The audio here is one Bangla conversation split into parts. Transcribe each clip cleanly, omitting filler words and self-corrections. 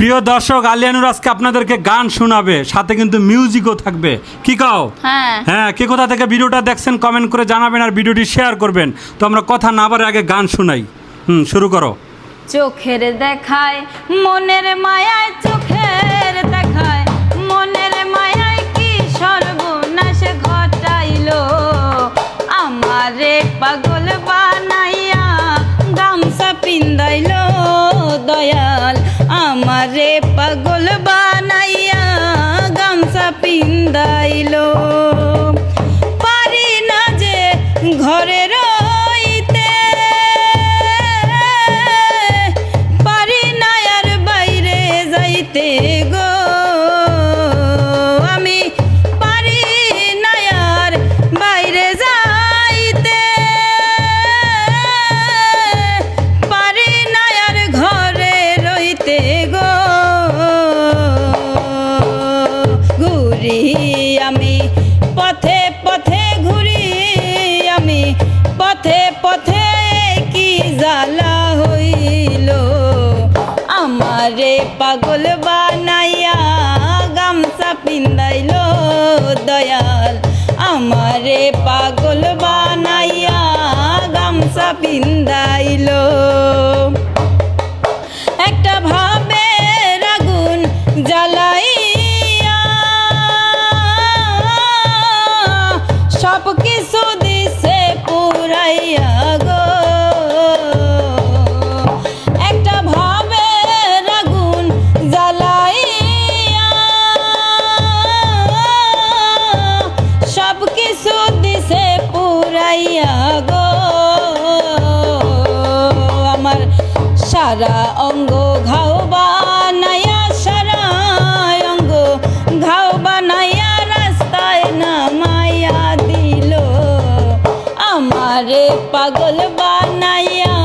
প্রিয় দর্শক, আলিয়ানুর আজকে আপনাদেরকে গান শোনাবে, সাথে কিন্তু মিউজিকও থাকবে। কি কও? হ্যাঁ, কে কোথা থেকে ভিডিওটা দেখছেন কমেন্ট করে জানাবেন আর ভিডিওটি শেয়ার করবেন। তো আমরা কথা না বাড়ে আগে গান শোনাই। শুরু করো। চোখের দেখায় মনের মায়ায়, চোখের দেখায় মনের মায়ায় কি সর্বনাশ ঘটাইলো, আমারে পাগল বানাইয়া গামছা পিন্দাইলো দয়াল, আমারে পাগল বানাইয়া গামছা পিন্দাইলো। পারি না যে ঘরে রইতে, পারি না আর বাইরে যাইতে গো, আমি পারি না আর বাইরে যাইতে, পারি না আর ঘরে রইতে গো। ঘুরি আমি পথে পথে, ঘুরি আমি পথে পথে, কি জ্বালা হইল, আমারে পাগল বানাইয়া গামছা পিন্দাইলো দয়াল, আমারে পাগল বানাইয়া গামছা পিন্দাইলো। একটা ভাবের আগুন জ্বালাইয়া সব কিছু দিছে পুরাইয়া গো, একটা ভাবের আগুন জ্বালাইয়া সব কিছু দিছে পুরাইয়া গো। আমার সারা অঙ্গ ঘাও বানাইয়া, সারা অঙ্গ ঘাও বানাইয়া রাস্তায় নামাইয়া দিল, আমারে পাগল বানাইয়া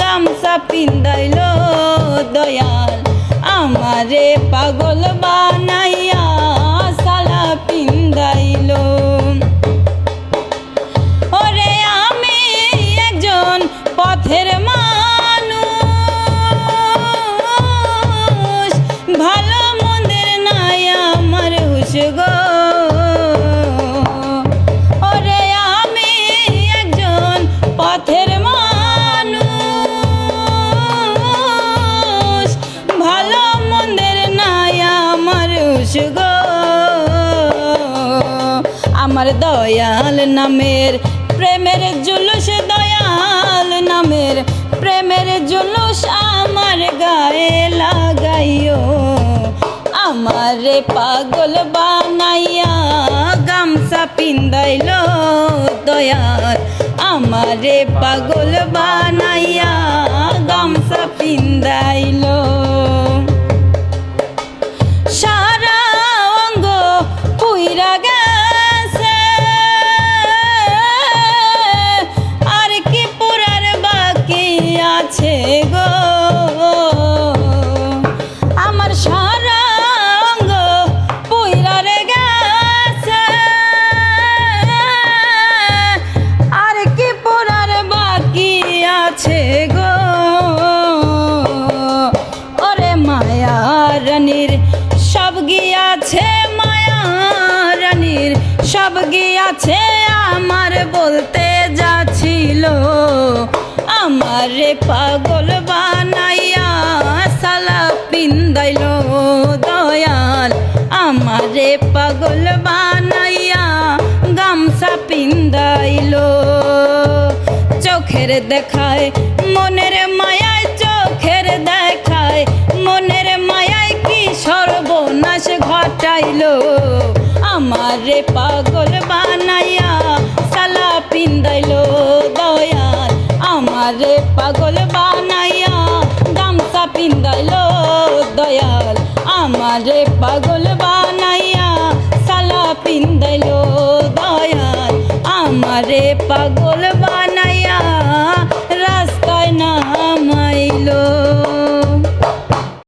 গামছা পিন্দাইলো দয়াল, আমারে পাগল বানাইয়া সালা পিন্দাইলো। ওরে আমি একজন পথের মানুষ, ভালো মন্দের নাই আমার হুশ গো, ওরে আমি একজন পথের মানুষ, ভালো মন্দের নাই আমার হুশ গো। আমার দয়াল নামের প্রেমের জুলুস, দয়াল নামের প্রেমের জুলুস আমার গায়ে লাগাইও, আমারে পাগল বানাইয়া গামছা পিন্দাইলো দয়াল, আমারে পাগল বানাইয়া গামছা পিন্দাইলো। সারা অঙ্গ পুইরা গেছে, আর কি পুরার বাকি আছে গো, আমার সারা অঙ্গ পুইরা গেছে, আর কি পুরার বাকি আছে গো। ওরে মায়া রানীর সব গিয়াছে, মায়া রানীর সব গিয়াছে, আমার বলতে যাচ্ছিল, আমারে পাগল বানাইয়া সালা পিন্দাইলো দয়াল, আমারে পাগল বানাইয়া গামছা পিন্দাইলো। চোখের দেখায় মনের মায়ায়, চোখের দেখায় মনের মায়ায় কি সর্বনাশ ঘটাইলো, আমারে পাগল বানাইয়া সালা পিন্দাইলো দয়াল, আমারে পাগল বানাইয়া গামছা পিন্দাইলো দয়াল, আমারে পাগল বানাইয়া সালা পিন্দাইলো দয়াল, আমারে পাগল